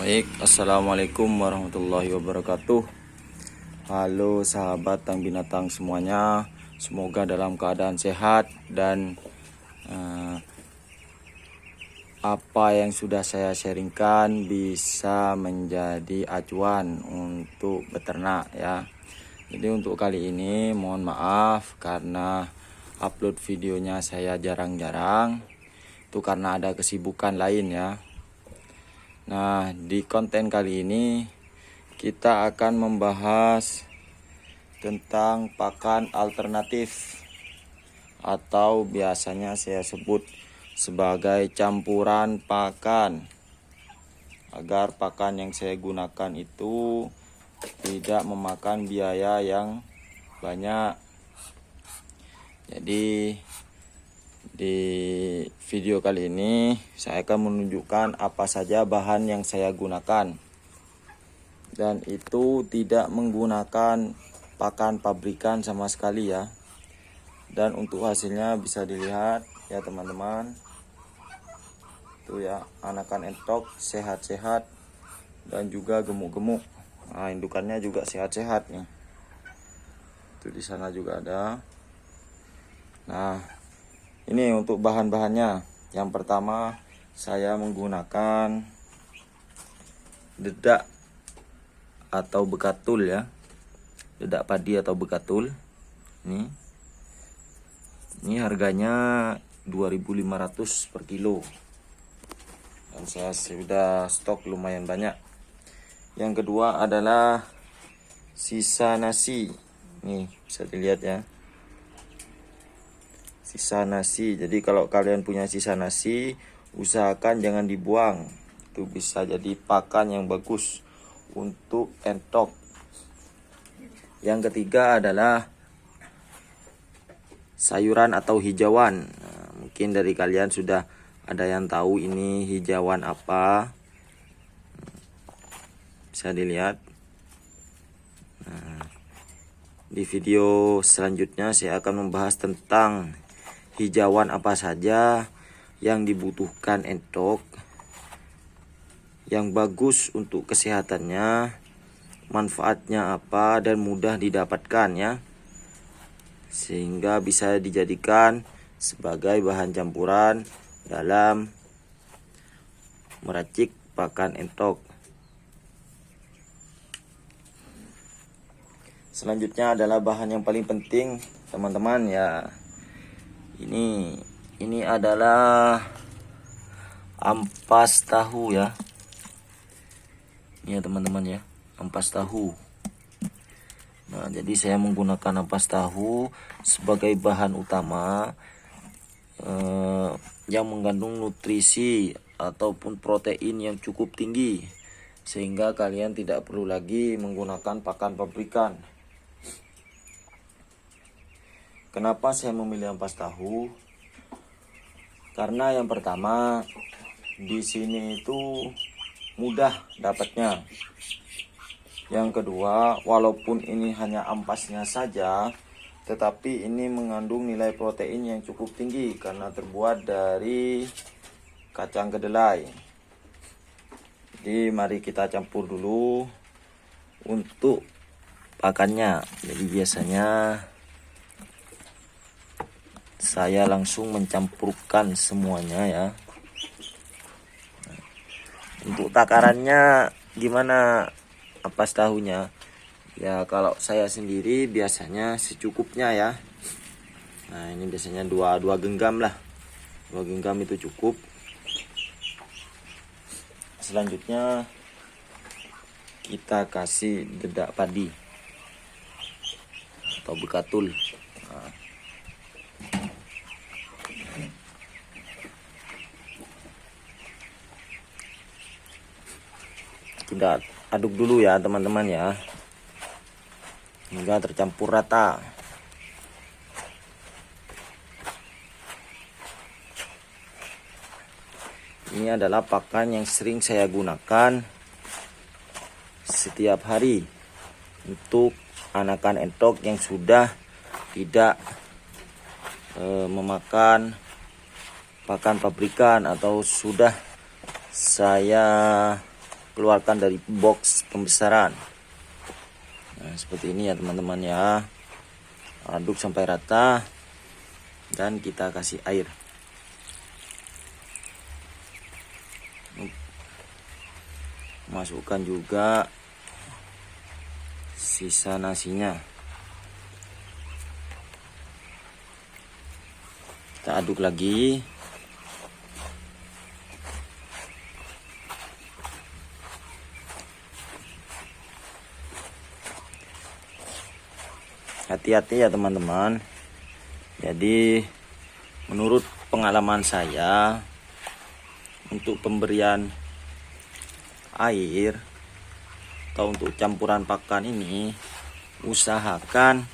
Baik, assalamualaikum warahmatullahi wabarakatuh. Halo sahabat Tang Binatang semuanya, semoga dalam keadaan sehat dan apa yang sudah saya sharingkan bisa menjadi acuan untuk beternak ya. Jadi untuk kali ini mohon maaf karena upload videonya saya jarang-jarang. Itu karena ada kesibukan lain ya. Nah, di konten kali ini kita akan membahas tentang pakan alternatif atau biasanya saya sebut sebagai campuran pakan, agar pakan yang saya gunakan itu tidak memakan biaya yang banyak. Jadi di video kali ini saya akan menunjukkan apa saja bahan yang saya gunakan, dan itu tidak menggunakan pakan pabrikan sama sekali ya. Dan untuk hasilnya bisa dilihat ya teman-teman, tuh ya, anakan entok sehat-sehat dan juga gemuk-gemuk. Nah, indukannya juga sehat-sehat nih. Itu di sana juga ada. Nah, ini untuk bahan-bahannya. Yang pertama saya menggunakan dedak atau bekatul ya. Dedak padi atau bekatul. Ini harganya 2.500 per kilo. Dan saya sudah stok lumayan banyak. Yang kedua adalah sisa nasi. Nih, bisa dilihat ya. Sisa nasi. Jadi kalau kalian punya sisa nasi, usahakan jangan dibuang. Itu bisa jadi pakan yang bagus untuk entok. Yang ketiga adalah sayuran atau hijauan. Nah, mungkin dari kalian sudah ada yang tahu ini hijauan apa. Bisa dilihat. Nah, di video selanjutnya saya akan membahas tentang hijauan apa saja yang dibutuhkan entok, yang bagus untuk kesehatannya, manfaatnya apa, dan mudah didapatkan ya, sehingga bisa dijadikan sebagai bahan campuran dalam meracik pakan entok. Selanjutnya adalah bahan yang paling penting teman-teman ya. Ini adalah ampas tahu ya. Ini ya teman-teman ya, ampas tahu. Nah, jadi saya menggunakan ampas tahu sebagai bahan utama yang mengandung nutrisi ataupun protein yang cukup tinggi, sehingga kalian tidak perlu lagi menggunakan pakan pabrikan. Kenapa saya memilih ampas tahu? Karena yang pertama, di sini itu mudah dapatnya. Yang kedua, walaupun ini hanya ampasnya saja, tetapi ini mengandung nilai protein yang cukup tinggi karena terbuat dari kacang kedelai. Jadi mari kita campur dulu untuk pakannya. Jadi biasanya saya langsung mencampurkan semuanya ya. Untuk takarannya gimana ampas tahunya? Ya kalau saya sendiri biasanya secukupnya ya. Nah, ini biasanya dua genggam lah. 2 genggam itu cukup. Selanjutnya kita kasih dedak padi atau bekatul. Nah, kita aduk dulu ya teman-teman ya, hingga tercampur rata. Ini adalah pakan yang sering saya gunakan setiap hari untuk anakan entok yang sudah tidak memakan pakan pabrikan atau sudah saya keluarkan dari box pembesaran. Nah, seperti ini ya teman-teman ya. Aduk sampai rata dan kita kasih air. Masukkan juga sisa nasinya. Kita aduk lagi. Hati-hati ya teman-teman. Jadi menurut pengalaman saya, untuk pemberian air atau untuk campuran pakan ini, usahakan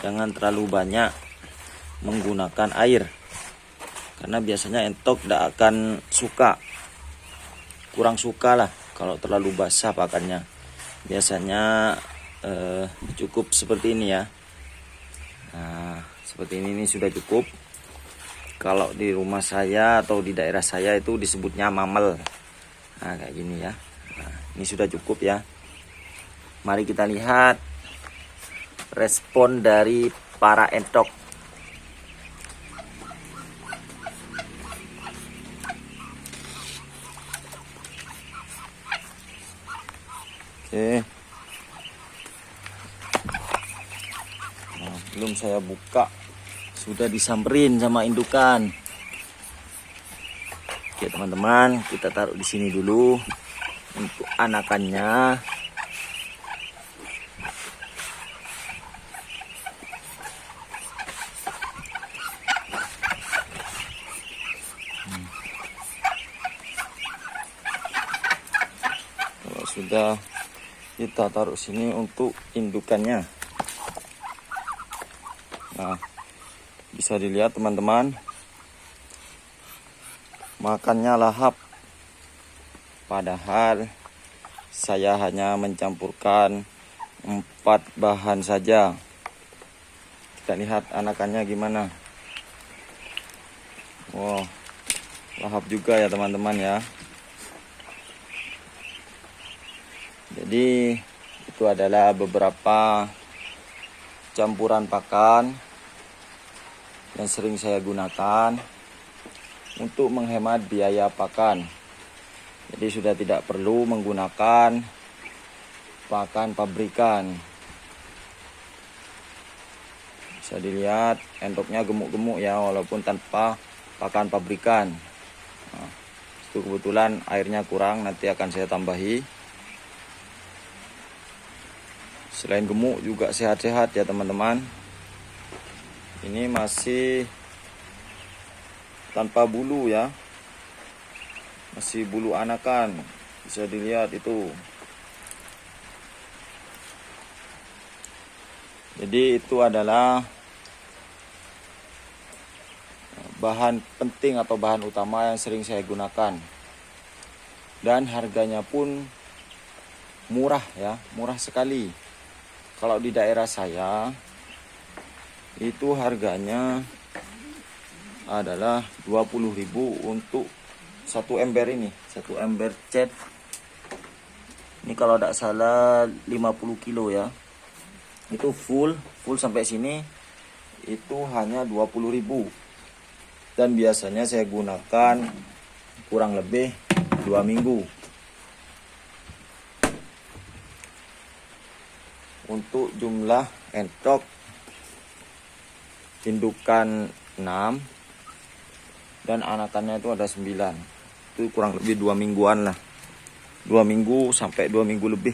jangan terlalu banyak menggunakan air, karena biasanya entok tidak akan suka, kurang suka lah kalau terlalu basah pakannya. Biasanya cukup seperti ini ya. Nah, seperti ini sudah cukup. Kalau di rumah saya atau di daerah saya itu disebutnya mamel. Nah, kayak gini ya. Nah, ini sudah cukup ya. Mari kita lihat respon dari para entok. Oke. Nah, belum saya buka sudah disamperin sama indukan. Oke teman-teman, kita taruh di sini dulu untuk anakannya. Kalau sudah, kita taruh sini untuk indukannya. Nah, bisa dilihat teman-teman, makannya lahap. Padahal saya hanya mencampurkan 4 bahan saja. Kita lihat anakannya gimana. Wow, lahap juga ya teman-teman ya. Jadi itu adalah beberapa campuran pakan yang sering saya gunakan untuk menghemat biaya pakan. Jadi sudah tidak perlu menggunakan pakan pabrikan. Bisa dilihat entoknya gemuk-gemuk ya, walaupun tanpa pakan pabrikan. Nah, itu kebetulan airnya kurang, nanti akan saya tambahi. Selain gemuk juga sehat-sehat ya teman-teman. Ini masih tanpa bulu ya, masih bulu anakan, bisa dilihat itu. Jadi itu adalah bahan penting atau bahan utama yang sering saya gunakan, dan harganya pun murah ya, murah sekali. Kalau di daerah saya itu harganya adalah 20.000 untuk satu ember ini, satu ember cat. Ini kalau tidak salah 50 kilo ya. Itu full sampai sini itu hanya 20.000. Dan biasanya saya gunakan kurang lebih 2 minggu. Untuk jumlah entok, indukan 6 dan anakannya itu ada 9. Itu kurang lebih 2 mingguan lah. 2 minggu sampai 2 minggu lebih.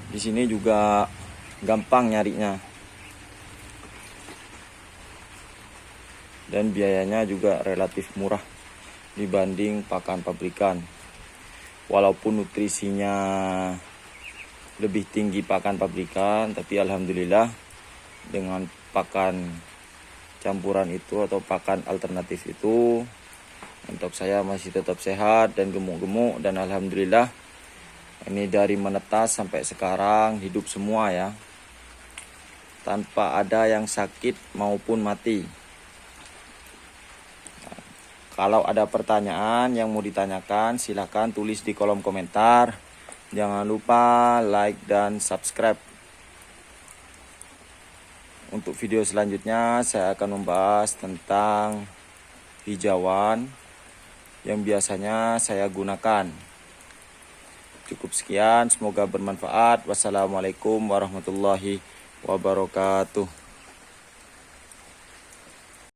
Di sini juga gampang nyarinya. Dan biayanya juga relatif murah dibanding pakan pabrikan. Walaupun nutrisinya lebih tinggi pakan pabrikan, tapi alhamdulillah dengan pakan campuran itu atau pakan alternatif itu, untuk saya masih tetap sehat dan gemuk-gemuk. Dan alhamdulillah ini dari menetas sampai sekarang hidup semua ya, tanpa ada yang sakit maupun mati. Nah, Kalau ada pertanyaan yang mau ditanyakan, silahkan tulis di kolom komentar. Jangan lupa like dan subscribe. Untuk video selanjutnya saya akan membahas tentang hijauan yang biasanya saya gunakan. Cukup sekian, semoga bermanfaat. Wassalamualaikum warahmatullahi wabarakatuh.